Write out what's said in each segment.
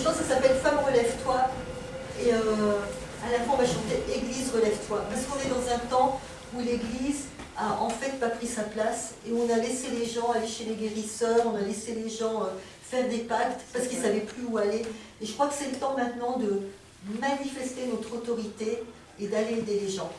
chanson s'appelle Femme, relève-toi. Et à la fin, on va chanter Église, relève-toi. Parce qu'on est dans un temps où l'Église a en fait pas pris sa place et où on a laissé les gens aller chez les guérisseurs, on a laissé les gens faire des pactes parce qu'ils ne savaient plus où aller. Et je crois que c'est le temps maintenant de manifester notre autorité et d'aller aider les gens.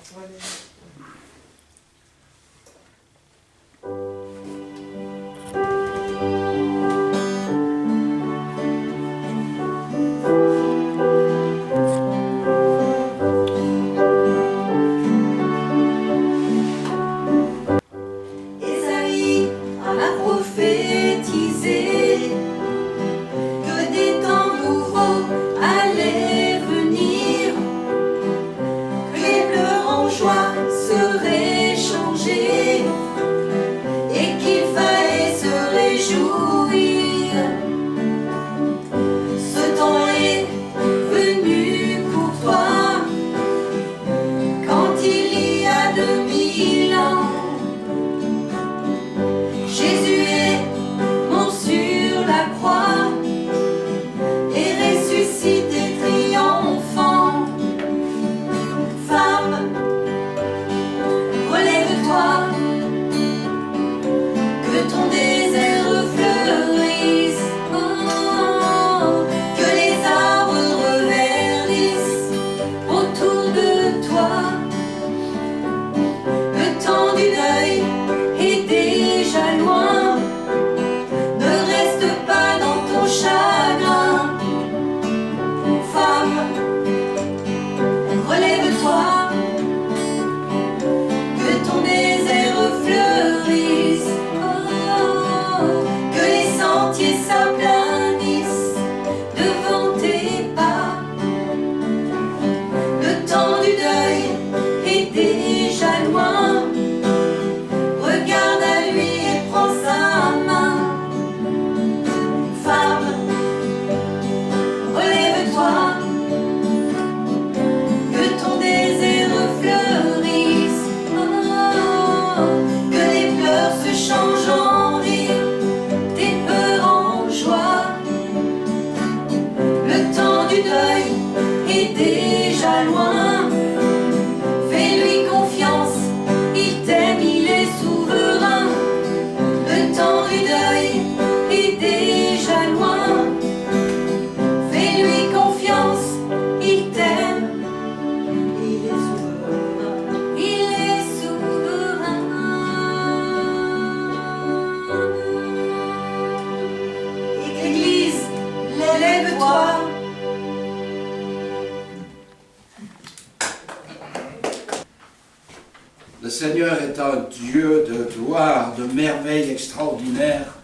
Le Seigneur est un Dieu de gloire, de merveilles extraordinaires.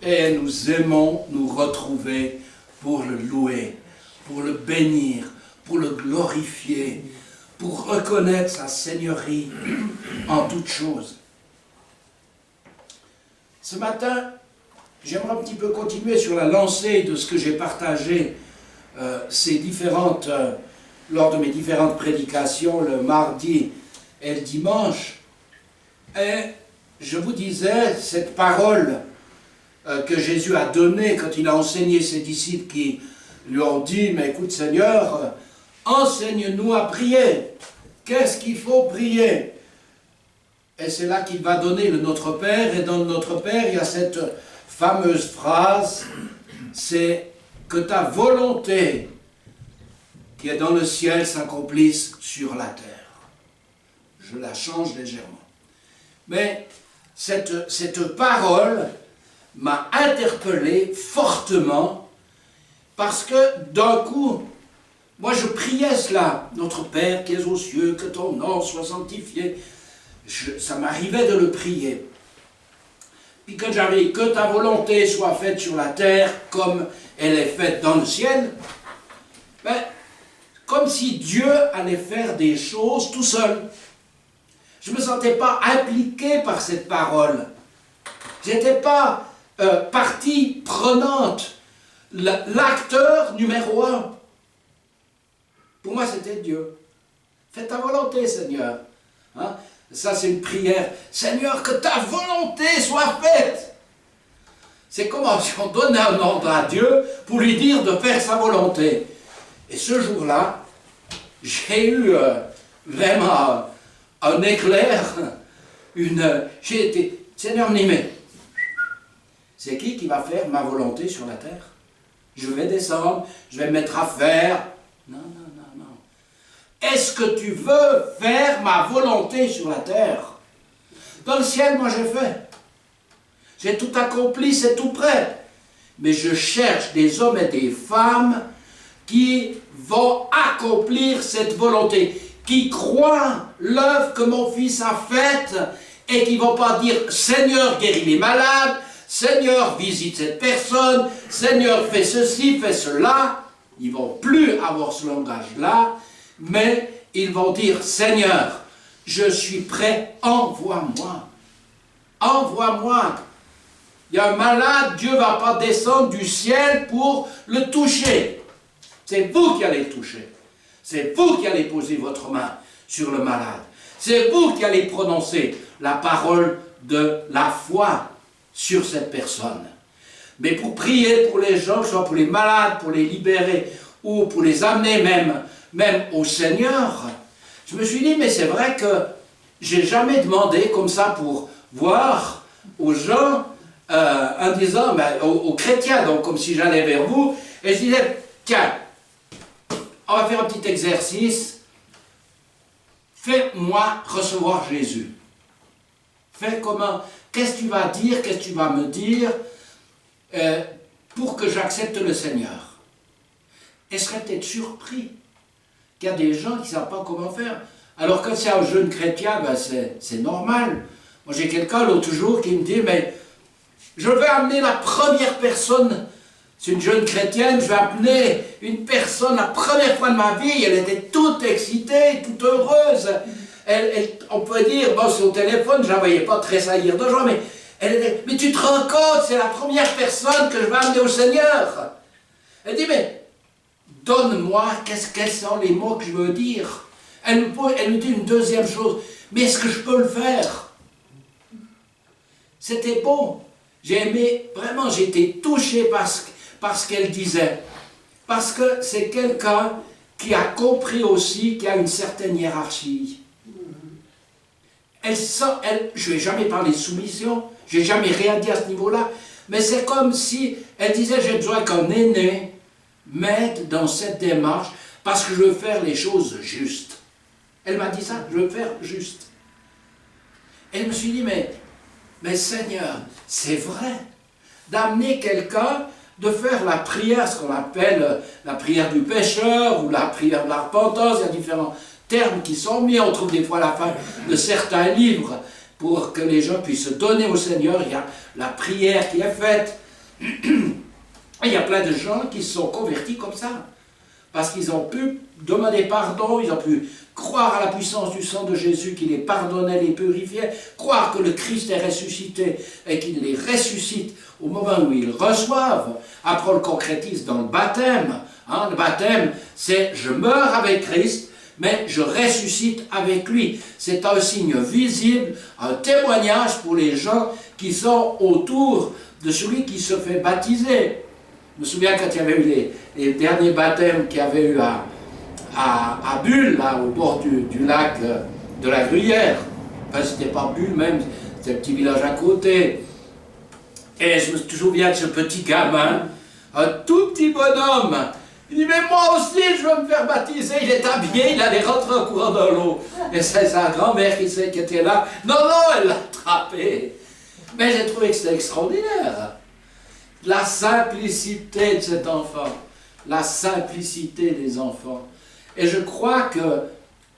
Et nous aimons nous retrouver pour le louer, pour le bénir, pour le glorifier, pour reconnaître sa seigneurie en toutes choses. Ce matin, j'aimerais un petit peu continuer sur la lancée de ce que j'ai partagé lors de mes différentes prédications le mardi et le dimanche. Et je vous disais, cette parole que Jésus a donnée quand il a enseigné ses disciples qui lui ont dit, mais écoute Seigneur, enseigne-nous à prier. Qu'est-ce qu'il faut prier? Et c'est là qu'il va donner le Notre Père, et dans le Notre Père, il y a cette fameuse phrase, c'est que ta volonté qui est dans le ciel s'accomplisse sur la terre. Je la change légèrement. Mais cette parole m'a interpellé fortement parce que d'un coup, moi je priais cela, Notre Père qui es aux cieux, que ton nom soit sanctifié. Ça m'arrivait de le prier. Puis quand j'avais que ta volonté soit faite sur la terre comme elle est faite dans le ciel, ben, comme si Dieu allait faire des choses tout seul. Je ne me sentais pas impliqué par cette parole. Je n'étais pas partie prenante, l'acteur numéro 1. Pour moi, c'était Dieu. Fais ta volonté, Seigneur. Hein? Ça, c'est une prière. Seigneur, que ta volonté soit faite. C'est comme si on donnait un ordre à Dieu pour lui dire de faire sa volonté. Et ce jour-là, j'ai eu vraiment un éclair, j'ai été, Seigneur, mais c'est qui va faire ma volonté sur la terre? Je vais descendre, je vais me mettre à faire. Non, non, non, non. Est-ce que tu veux faire ma volonté sur la terre? Dans le ciel, moi j'ai fait. J'ai tout accompli, c'est tout prêt. Mais je cherche des hommes et des femmes qui vont accomplir cette volonté, qui croient l'œuvre que mon fils a faite et qui ne vont pas dire « Seigneur, guéris les malades, Seigneur, visite cette personne, Seigneur, fais ceci, fais cela ». Ils ne vont plus avoir ce langage-là, mais ils vont dire « Seigneur, je suis prêt, envoie-moi, envoie-moi ». Il y a un malade, Dieu ne va pas descendre du ciel pour le toucher. C'est vous qui allez le toucher. C'est vous qui allez poser votre main sur le malade. C'est vous qui allez prononcer la parole de la foi sur cette personne. Mais pour prier pour les gens, que ce soit pour les malades, pour les libérer, ou pour les amener même au Seigneur, je me suis dit, mais c'est vrai que je n'ai jamais demandé comme ça pour voir aux gens, en disant, aux chrétiens, donc comme si j'allais vers vous, et je disais, tiens, on va faire un petit exercice, fais-moi recevoir Jésus. Fais comment, qu'est-ce que tu vas dire, qu'est-ce que tu vas me dire, pour que j'accepte le Seigneur. Et je serais peut-être surpris qu'il y a des gens qui ne savent pas comment faire. Alors quand c'est un jeune chrétien, c'est normal. Moi j'ai quelqu'un l'autre jour qui me dit, mais je vais amener la première personne, c'est une jeune chrétienne, je vais amener une personne la première fois de ma vie, elle était toute excitée, toute heureuse. On peut dire, bon c'est au téléphone, je ne la voyais pas tressaillir de joie, mais elle était, mais tu te rends compte, c'est la première personne que je vais amener au Seigneur. Elle dit, mais donne-moi, quels sont les mots que je veux dire. Elle me dit une deuxième chose, mais est-ce que je peux le faire? C'était bon. J'ai aimé, vraiment, j'ai été touché par ce qu'elle disait. Parce que c'est quelqu'un qui a compris aussi qu'il y a une certaine hiérarchie. Je ne vais jamais parler de soumission, je n'ai jamais rien dit à ce niveau-là, mais c'est comme si elle disait, j'ai besoin qu'un aîné m'aide dans cette démarche parce que je veux faire les choses justes. Elle m'a dit ça, je veux faire juste. Et je me suis dit, mais Seigneur, c'est vrai, d'amener quelqu'un, de faire la prière, ce qu'on appelle la prière du pécheur ou la prière de la repentance, il y a différents termes qui sont mis, on trouve des fois à la fin de certains livres pour que les gens puissent se donner au Seigneur, il y a la prière qui est faite. Et il y a plein de gens qui se sont convertis comme ça, parce qu'ils ont pu demander pardon, ils ont pu croire à la puissance du sang de Jésus qui les pardonnait, les purifiait, croire que le Christ est ressuscité et qu'il les ressuscite au moment où ils reçoivent. Après, on le concrétise dans le baptême. Le baptême, c'est je meurs avec Christ, mais je ressuscite avec lui. C'est un signe visible, un témoignage pour les gens qui sont autour de celui qui se fait baptiser. Je me souviens quand il y avait eu les derniers baptêmes qu'il y avait eu à Bulle, là, au bord du lac de la Gruyère. Enfin, c'était pas Bulle même, c'était un petit village à côté. Et je me souviens de ce petit gamin, un tout petit bonhomme. Il dit, mais moi aussi, je veux me faire baptiser. Il est habillé, il allait rentrer en courant dans l'eau. Et c'est sa grand-mère qui était là. Non, elle l'a attrapé. Mais j'ai trouvé que c'était extraordinaire. La simplicité de cet enfant. La simplicité des enfants. Et je crois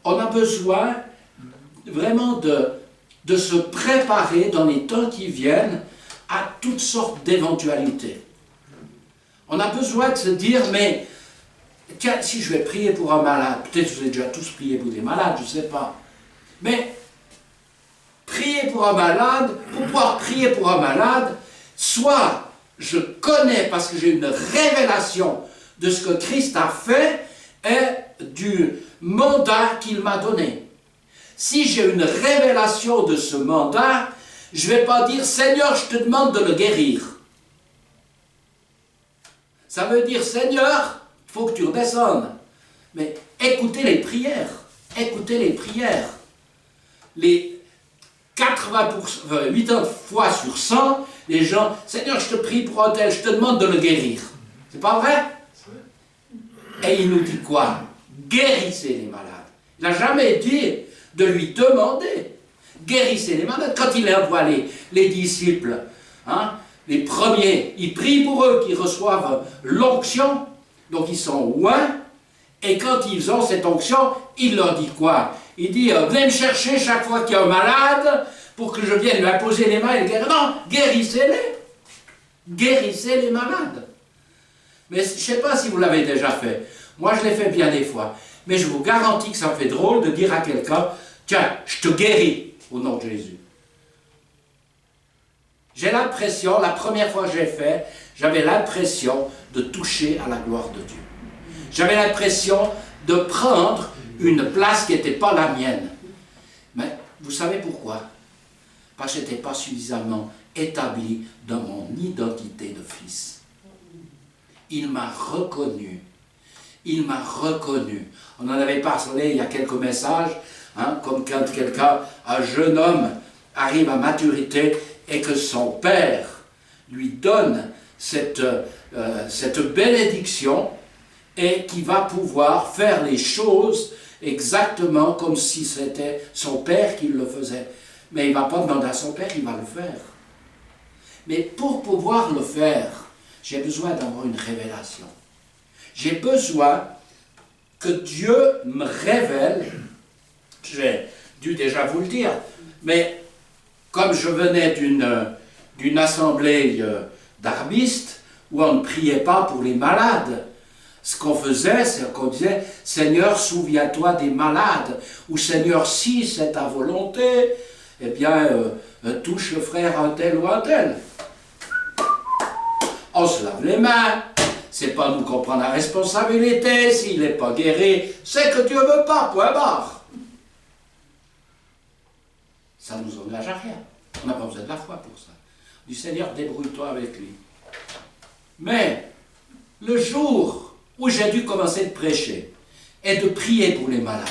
qu'on a besoin vraiment de se préparer dans les temps qui viennent à toutes sortes d'éventualités. On a besoin de se dire, mais tiens, si je vais prier pour un malade, peut-être que vous avez déjà tous prié pour des malades, je ne sais pas, mais prier pour un malade, pour pouvoir prier pour un malade, soit je connais parce que j'ai une révélation de ce que Christ a fait et du mandat qu'il m'a donné. Si j'ai une révélation de ce mandat, je ne vais pas dire « Seigneur, je te demande de le guérir ». Ça veut dire, Seigneur, il faut que tu redescendes. Mais écoutez les prières. Écoutez les prières. Les 80 fois sur 100, les gens, Seigneur, je te prie pour un tel, je te demande de le guérir. C'est pas vrai? Et il nous dit quoi? Guérissez les malades. Il n'a jamais dit de lui demander. Guérissez les malades. Quand il envoie les disciples, hein, les premiers, il prie pour eux qui reçoivent l'onction, donc ils sont loin, et quand ils ont cette onction, il leur dit quoi? Il dit, venez me chercher chaque fois qu'il y a un malade, pour que je vienne lui imposer les mains et le guérir. Non, guérissez-les. Guérissez les malades. Mais je ne sais pas si vous l'avez déjà fait. Moi, je l'ai fait bien des fois. Mais je vous garantis que ça me fait drôle de dire à quelqu'un, tiens, je te guéris au nom de Jésus. J'ai l'impression, la première fois que j'ai fait, j'avais l'impression de toucher à la gloire de Dieu. J'avais l'impression de prendre une place qui n'était pas la mienne. Mais vous savez pourquoi? Parce que je n'étais pas suffisamment établi dans mon identité de fils. Il m'a reconnu. Il m'a reconnu. On en avait parlé il y a quelques messages, hein, comme quand quelqu'un, un jeune homme, arrive à maturité et que son père lui donne cette bénédiction et qui va pouvoir faire les choses exactement comme si c'était son père qui le faisait. Mais il ne va pas demander à son père, il va le faire. Mais pour pouvoir le faire, j'ai besoin d'avoir une révélation. J'ai besoin que Dieu me révèle, j'ai dû déjà vous le dire, mais comme je venais d'une assemblée d'arbistes où on ne priait pas pour les malades, ce qu'on faisait, c'est qu'on disait « Seigneur, souviens-toi des malades » ou « Seigneur, si c'est ta volonté, eh bien, touche le frère un tel ou un tel. » On se lave les mains, c'est pas nous qu'on prend la responsabilité, s'il n'est pas guéri, c'est que Dieu ne veut pas, point barre. Ça ne nous engage à rien. On n'a pas besoin de la foi pour ça. Du Seigneur, débrouille-toi avec lui. Mais, le jour où j'ai dû commencer de prêcher et de prier pour les malades,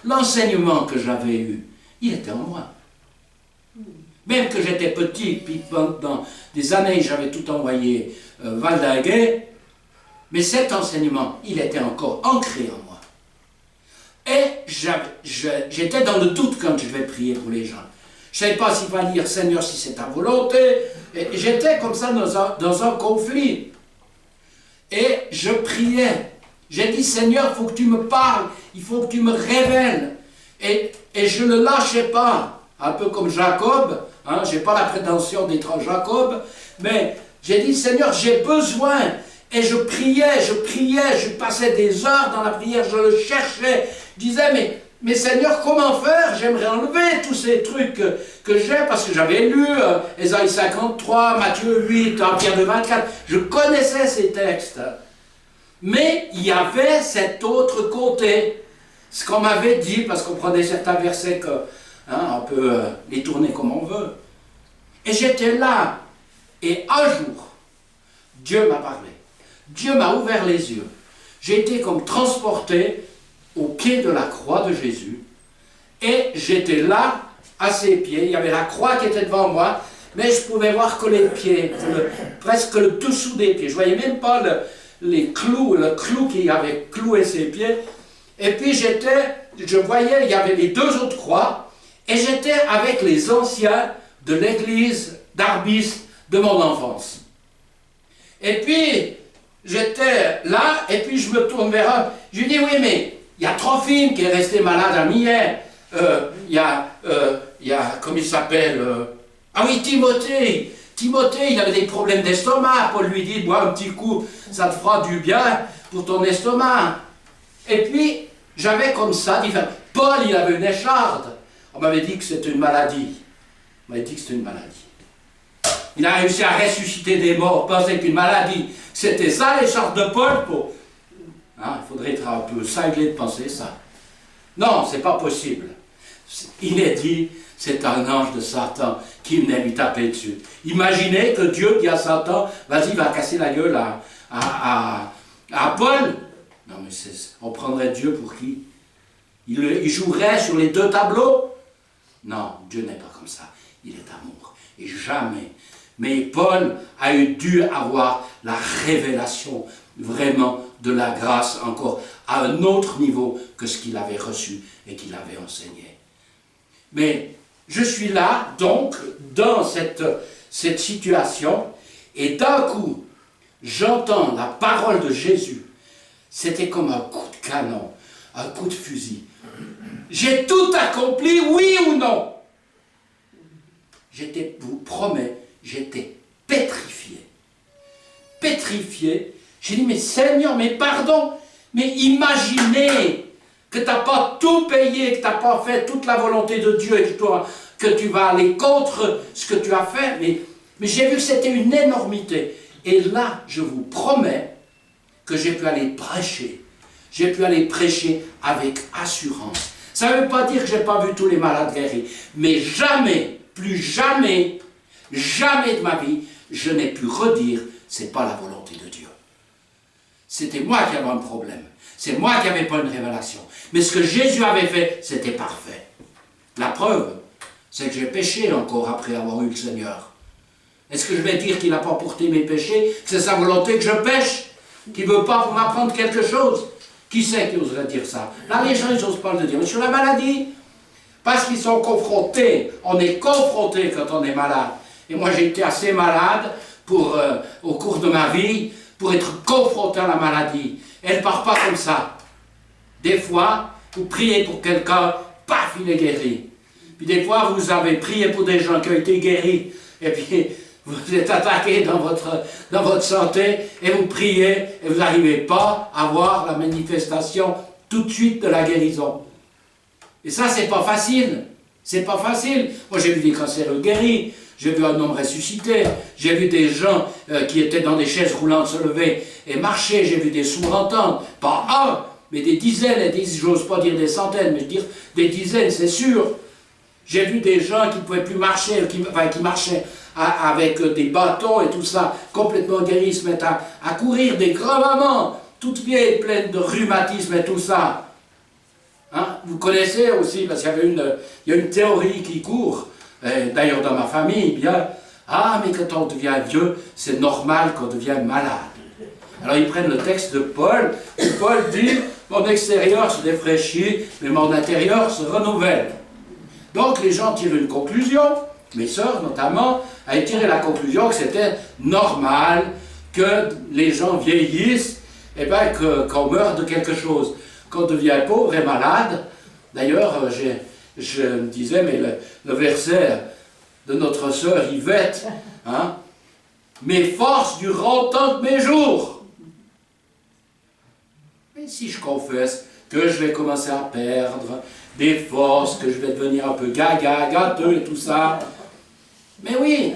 l'enseignement que j'avais eu, il était en moi. Même que j'étais petit, puis pendant des années, j'avais tout envoyé valdinguer, mais cet enseignement, il était encore ancré en moi. Et j'étais dans le doute quand je vais prier pour les gens. Je ne savais pas s'il fallait dire « Seigneur, si c'est ta volonté ». Et j'étais comme ça dans un conflit. Et je priais. J'ai dit « Seigneur, il faut que tu me parles, il faut que tu me révèles ». Et je ne lâchais pas, un peu comme Jacob. Hein, je n'ai pas la prétention d'être Jacob, mais j'ai dit, Seigneur, j'ai besoin. Et je priais, je passais des heures dans la prière, je le cherchais. Je disais, mais Seigneur, comment faire? J'aimerais enlever tous ces trucs que j'ai, parce que j'avais lu Ésaïe 53, Matthieu 8, Pierre 2, 24. Je connaissais ces textes. Mais il y avait cet autre côté. Ce qu'on m'avait dit, parce qu'on prenait certains versets que... Hein, on peut les tourner comme on veut. Et j'étais là. Et un jour, Dieu m'a parlé. Dieu m'a ouvert les yeux. J'ai été comme transporté au pied de la croix de Jésus. Et j'étais là, à ses pieds. Il y avait la croix qui était devant moi. Mais je pouvais voir que les pieds, presque le dessous des pieds. Je ne voyais même pas le clou qui avait cloué ses pieds. Et puis je voyais, il y avait les deux autres croix. Et j'étais avec les anciens de l'église d'Arbiste de mon enfance. Et puis, j'étais là, et puis je me tourne vers eux. Je lui dis, oui, mais il y a Trophime qui est resté malade à Mier. Il y a, comment il s'appelle ah oui, Timothée. Timothée, il avait des problèmes d'estomac. Paul lui dit, bois un petit coup, ça te fera du bien pour ton estomac. Et puis, j'avais comme ça, Paul, il avait une écharde. On m'avait dit que c'était une maladie. On m'avait dit que c'était une maladie. Il a réussi à ressusciter des morts, pensait qu'une maladie, c'était ça l'écharpe de Paul. Hein, il faudrait être un peu cinglé de penser ça. Non, c'est pas possible. Il est dit, c'est un ange de Satan qui venait lui taper dessus. Imaginez que Dieu dit à Satan, vas-y, va casser la gueule à à Paul. Non mais on prendrait Dieu pour qui? Il jouerait sur les deux tableaux? Non, Dieu n'est pas comme ça. Il est amour. Et jamais. Mais Paul a dû avoir la révélation vraiment de la grâce encore à un autre niveau que ce qu'il avait reçu et qu'il avait enseigné. Mais je suis là, donc, dans cette situation, et d'un coup, j'entends la parole de Jésus. C'était comme un coup de canon, un coup de fusil. J'ai tout accompli, oui ou non? Je vous promets, j'étais pétrifié. Pétrifié. J'ai dit, mais Seigneur, mais pardon, mais imaginez que tu n'as pas tout payé, que tu n'as pas fait toute la volonté de Dieu et que tu vas aller contre ce que tu as fait. Mais j'ai vu que c'était une énormité. Et là, je vous promets que j'ai pu aller prêcher. J'ai pu aller prêcher avec assurance. Ça ne veut pas dire que je n'ai pas vu tous les malades guéris. Mais jamais, plus jamais, jamais de ma vie, je n'ai pu redire, ce n'est pas la volonté de Dieu. C'était moi qui avais un problème. C'est moi qui n'avais pas une révélation. Mais ce que Jésus avait fait, c'était parfait. La preuve, c'est que j'ai péché encore après avoir eu le Seigneur. Est-ce que je vais dire qu'il n'a pas porté mes péchés, que c'est sa volonté que je pêche, qu'il ne veut pas m'apprendre quelque chose? Qui c'est qui oserait dire ça? Là, les gens, ils n'osent pas le dire. Mais sur la maladie, parce qu'ils sont confrontés, on est confronté quand on est malade. Et moi, j'ai été assez malade au cours de ma vie pour être confronté à la maladie. Elle ne part pas comme ça. Des fois, vous priez pour quelqu'un, paf, il est guéri. Puis des fois, vous avez prié pour des gens qui ont été guéris. Et puis, vous êtes attaqué dans votre santé et vous priez et vous n'arrivez pas à voir la manifestation tout de suite de la guérison. Et ça, c'est pas facile. C'est pas facile. Moi, j'ai vu des cancers guéris, j'ai vu un homme ressuscité, j'ai vu des gens qui étaient dans des chaises roulantes se lever et marcher, j'ai vu des sourds entendre. Pas un, mais des dizaines, et j'ose pas dire des centaines, mais je dire des dizaines, c'est sûr. J'ai vu des gens qui ne pouvaient plus marcher, qui marchaient avec des bâtons et tout ça, complètement guéris, se mettent à courir, des grands-mamans, toutes vieilles, pleines de rhumatisme et tout ça. Hein? Vous connaissez aussi, parce qu'il y a une théorie qui court, d'ailleurs dans ma famille, bien, mais quand on devient vieux, c'est normal qu'on devienne malade. Alors ils prennent le texte de Paul, où Paul dit, mon extérieur se défraîchit, mais mon intérieur se renouvelle. Donc les gens tirent une conclusion, mes sœurs notamment, avaient tiré la conclusion que c'était normal que les gens vieillissent, et bien qu'on meurt de quelque chose, qu'on devient pauvre et malade. D'ailleurs, je me disais, mais le verset de notre sœur Yvette, hein, mes forces durant tant de mes jours. Mais si je confesse que je vais commencer à perdre des forces, que je vais devenir un peu gaga, gâteux et tout ça. Mais oui,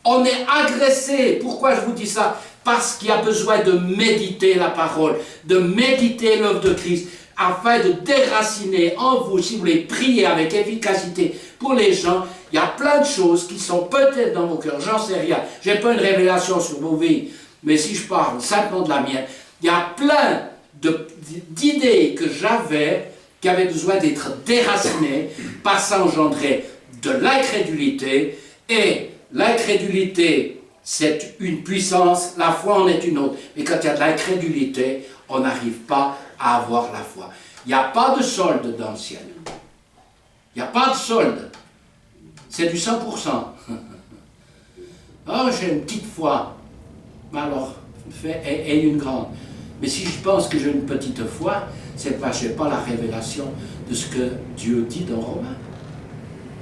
on est agressé. Pourquoi je vous dis ça? Parce qu'il y a besoin de méditer la parole, de méditer l'œuvre de Christ, afin de déraciner en vous, si vous voulez prier avec efficacité pour les gens. Il y a plein de choses qui sont peut-être dans vos cœurs, j'en sais rien. Je n'ai pas une révélation sur vos vies, mais si je parle simplement de la mienne, il y a plein d'idées que j'avais qui avaient besoin d'être déracinées, par ça engendrer de l'incrédulité, et l'incrédulité, c'est une puissance, la foi en est une autre. Mais quand il y a de l'incrédulité, on n'arrive pas à avoir la foi. Il n'y a pas de solde dans le ciel. Il n'y a pas de solde. C'est du 100%. Oh, j'ai une petite foi. Alors, et une grande. Mais si je pense que j'ai une petite foi, c'est parce que je n'ai pas la révélation de ce que Dieu dit dans Romains.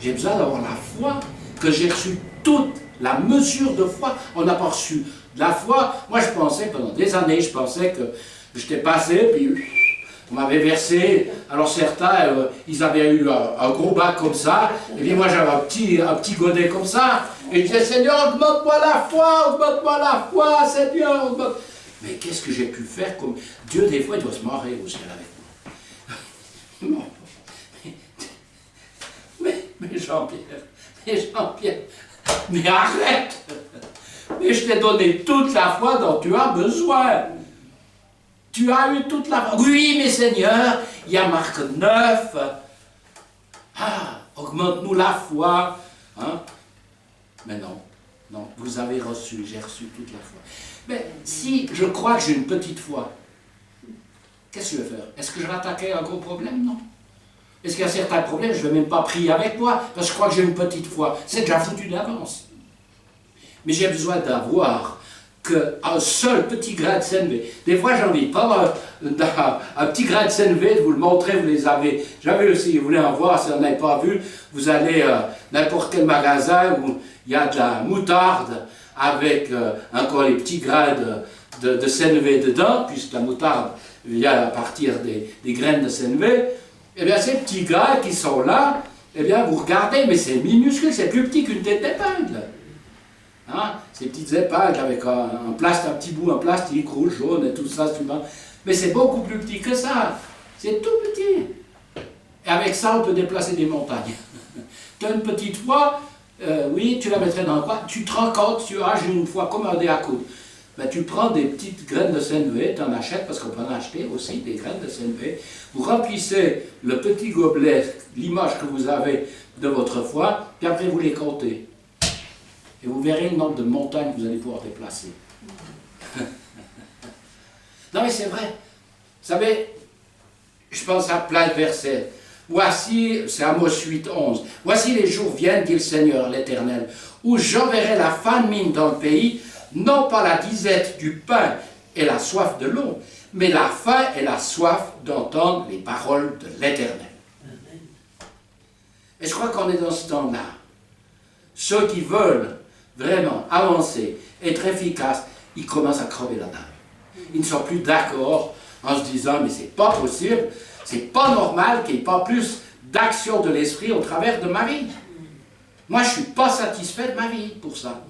J'ai besoin d'avoir la foi, que j'ai reçu toute la mesure de foi. On n'a pas reçu de la foi. Moi, je pensais, pendant des années, je pensais que j'étais passé, puis on m'avait versé. Alors certains, ils avaient eu un gros bac comme ça, et puis moi j'avais un petit godet comme ça, et je disais, Seigneur, augmente-moi la foi, Seigneur, augmente. Mais qu'est-ce que j'ai pu faire comme... Dieu, des fois, il doit se marrer au ciel avec moi. Mais Jean-Pierre, mais arrête. mais je t'ai donné toute la foi dont tu as besoin. Tu as eu toute la foi. Oui, mais Seigneur, il y a Marc 9. Ah, augmente-nous la foi. Hein? Mais non, non, vous avez reçu, j'ai reçu toute la foi. Mais si je crois que j'ai une petite foi, qu'est-ce que je vais faire? Est-ce que je vais attaquer un gros problème? Non. Est-ce qu'il y a certains problèmes, je ne vais même pas prier avec toi, parce que je crois que j'ai une petite foi. C'est déjà foutu d'avance. Mais j'ai besoin d'avoir qu'un seul petit grain de CNV. Des fois, j'ai envie de prendre un petit grain de CNV, de vous le montrer, vous les avez. J'avais aussi, vous voulez en voir, si vous n'en avez pas vu, vous allez à n'importe quel magasin où il y a de la moutarde avec encore les petits grains de CNV dedans, puisque la moutarde vient à partir des graines de CNV. Eh bien, ces petits grains qui sont là, eh bien, vous regardez, mais c'est minuscule, c'est plus petit qu'une tête d'épingle. Hein? Ces petites épingles avec un petit bout en plastique rouge, jaune et tout ça, mais c'est beaucoup plus petit que ça. C'est tout petit. Et avec ça, on peut déplacer des montagnes. Tu as une petite foi, oui, tu la mettrais dans quoi? Tu te rends compte, tu as une foi commandée à coude. Ben, tu prends des petites graines de CNV, tu en achètes, parce qu'on peut en acheter aussi des graines de CNV. Vous remplissez le petit gobelet, l'image que vous avez de votre foi, puis après vous les comptez. Et vous verrez le nombre de montagnes que vous allez pouvoir déplacer. Non mais c'est vrai. Vous savez, je pense à plein de versets. Voici, c'est Amos 8, 11. Voici les jours viennent, dit le Seigneur l'Éternel, où j'enverrai la famine dans le pays, non pas la disette du pain et la soif de l'eau, mais la faim et la soif d'entendre les paroles de l'Éternel. Et je crois qu'on est dans ce temps-là. Ceux qui veulent vraiment avancer, être efficaces, ils commencent à crever la dalle. Ils ne sont plus d'accord en se disant, mais c'est pas possible, c'est pas normal qu'il n'y ait pas plus d'action de l'esprit au travers de ma vie. Moi, je ne suis pas satisfait de ma vie pour ça.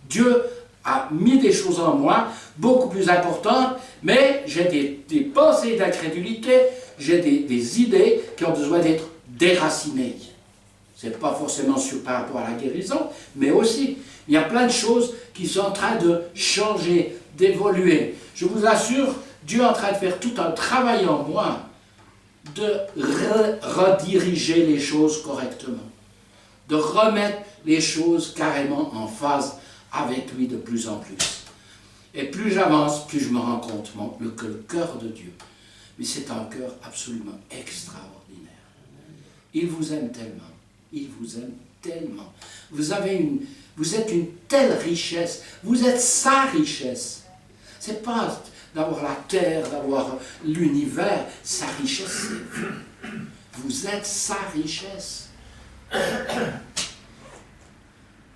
Dieu a mis des choses en moi beaucoup plus importantes, mais j'ai des pensées d'incrédulité, j'ai des idées qui ont besoin d'être déracinées. Ce n'est pas forcément par rapport à la guérison, mais aussi, il y a plein de choses qui sont en train de changer, d'évoluer. Je vous assure, Dieu est en train de faire tout un travail en moi, de rediriger les choses correctement, de remettre les choses carrément en phase avec lui de plus en plus. Et plus j'avance, plus je me rends compte que le cœur de Dieu, mais c'est un cœur absolument extraordinaire. Il vous aime tellement. Il vous aime tellement. Vous êtes une telle richesse. Vous êtes sa richesse. C'est pas d'avoir la terre, d'avoir l'univers. Sa richesse, c'est vous. Vous êtes sa richesse.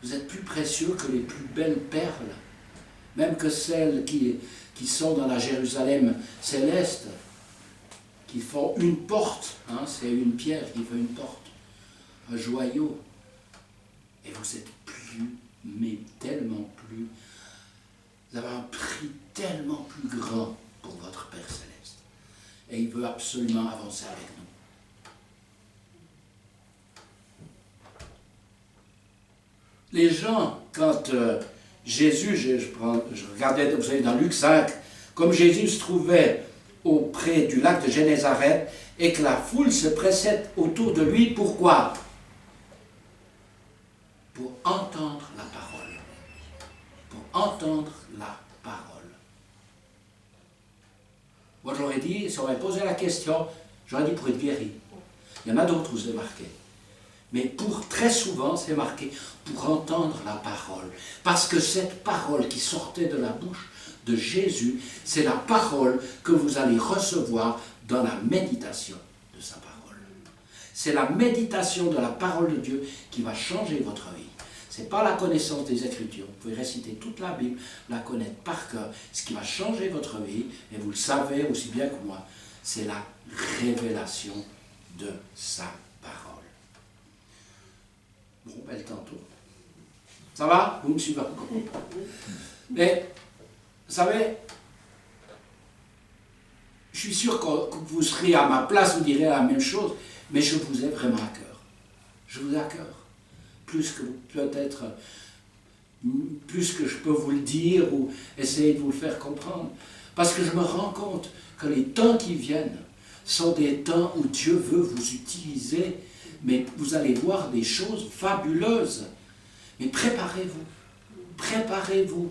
Vous êtes plus précieux que les plus belles perles. Même que celles qui sont dans la Jérusalem céleste, qui font une porte. Hein, c'est une pierre qui fait une porte. Un joyau, et vous êtes plus, mais tellement plus, vous avez un prix tellement plus grand pour votre Père Céleste, et il veut absolument avancer avec nous. Les gens, quand Jésus, je regardais, vous savez, dans Luc 5, comme Jésus se trouvait auprès du lac de Génézareth, et que la foule se pressait autour de lui, pourquoi? Pour entendre la parole. Pour entendre la parole. Moi j'aurais dit, si on m'avait posé la question, j'aurais dit pour être guéri. Il y en a d'autres où c'est marqué. Mais très souvent c'est marqué pour entendre la parole. Parce que cette parole qui sortait de la bouche de Jésus, c'est la parole que vous allez recevoir dans la méditation de sa parole. C'est la méditation de la parole de Dieu qui va changer votre vie. Ce n'est pas la connaissance des Écritures. Vous pouvez réciter toute la Bible, la connaître par cœur. Ce qui va changer votre vie, et vous le savez aussi bien que moi, c'est la révélation de sa parole. Bon, ben le temps tourne. Ça va? Vous me suivez encore? Mais, vous savez, je suis sûr que vous serez à ma place, vous direz la même chose, mais je vous ai vraiment à cœur. Je vous ai à cœur. Plus que peut-être plus que je peux vous le dire ou essayer de vous le faire comprendre. Parce que je me rends compte que les temps qui viennent sont des temps où Dieu veut vous utiliser, mais vous allez voir des choses fabuleuses. Mais préparez-vous, préparez-vous,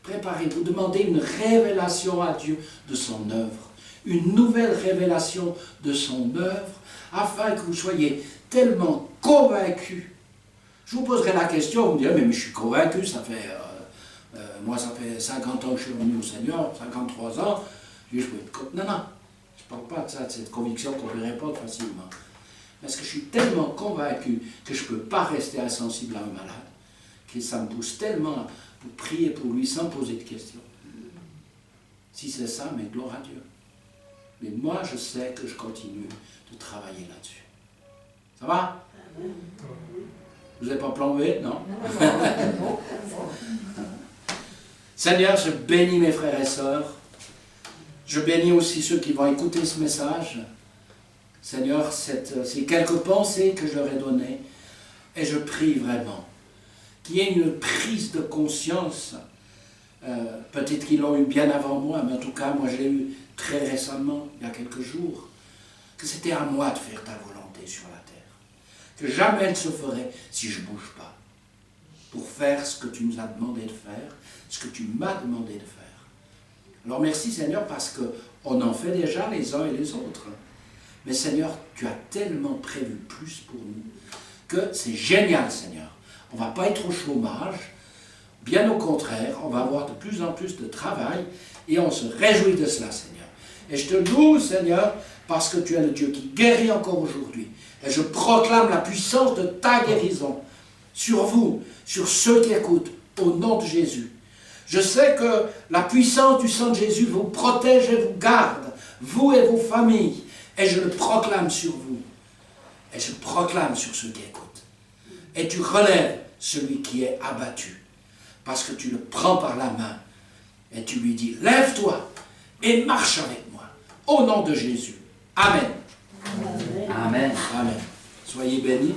préparez-vous, demandez une révélation à Dieu de son œuvre, une nouvelle révélation de son œuvre, afin que vous soyez tellement convaincus. Je vous poserai la question, vous me direz, mais je suis convaincu, ça fait, moi ça fait 50 ans que je suis revenu au Seigneur, 53 ans, je peux être... Non, non, je ne parle pas de ça, de cette conviction qu'on peut répondre facilement. Parce que je suis tellement convaincu que je ne peux pas rester insensible à un malade, que ça me pousse tellement pour prier pour lui sans poser de questions. Si c'est ça, mais gloire à Dieu. Mais moi, je sais que je continue de travailler là-dessus. Ça va? Vous n'êtes pas plombé, non? Seigneur, je bénis mes frères et sœurs. Je bénis aussi ceux qui vont écouter ce message. Seigneur, ces quelques pensées que je leur ai données, et je prie vraiment qu'il y ait une prise de conscience. Peut-être qu'ils l'ont eu bien avant moi, mais en tout cas, moi je l'ai eu très récemment, il y a quelques jours, que c'était à moi de faire ta volonté sur la terre. Que jamais elle se ferait si je ne bouge pas. Pour faire ce que tu nous as demandé de faire, ce que tu m'as demandé de faire. Alors merci Seigneur, parce qu'on en fait déjà les uns et les autres. Mais Seigneur, tu as tellement prévu plus pour nous, que c'est génial Seigneur. On ne va pas être au chômage, bien au contraire, on va avoir de plus en plus de travail, et on se réjouit de cela Seigneur. Et je te loue Seigneur, parce que tu es le Dieu qui guérit encore aujourd'hui. Et je proclame la puissance de ta guérison sur vous, sur ceux qui écoutent, au nom de Jésus. Je sais que la puissance du sang de Jésus vous protège et vous garde, vous et vos familles. Et je le proclame sur vous. Et je le proclame sur ceux qui écoutent. Et tu relèves celui qui est abattu. Parce que tu le prends par la main. Et tu lui dis, lève-toi et marche avec moi. Au nom de Jésus. Amen. Amen. Amen. Soyez bénis.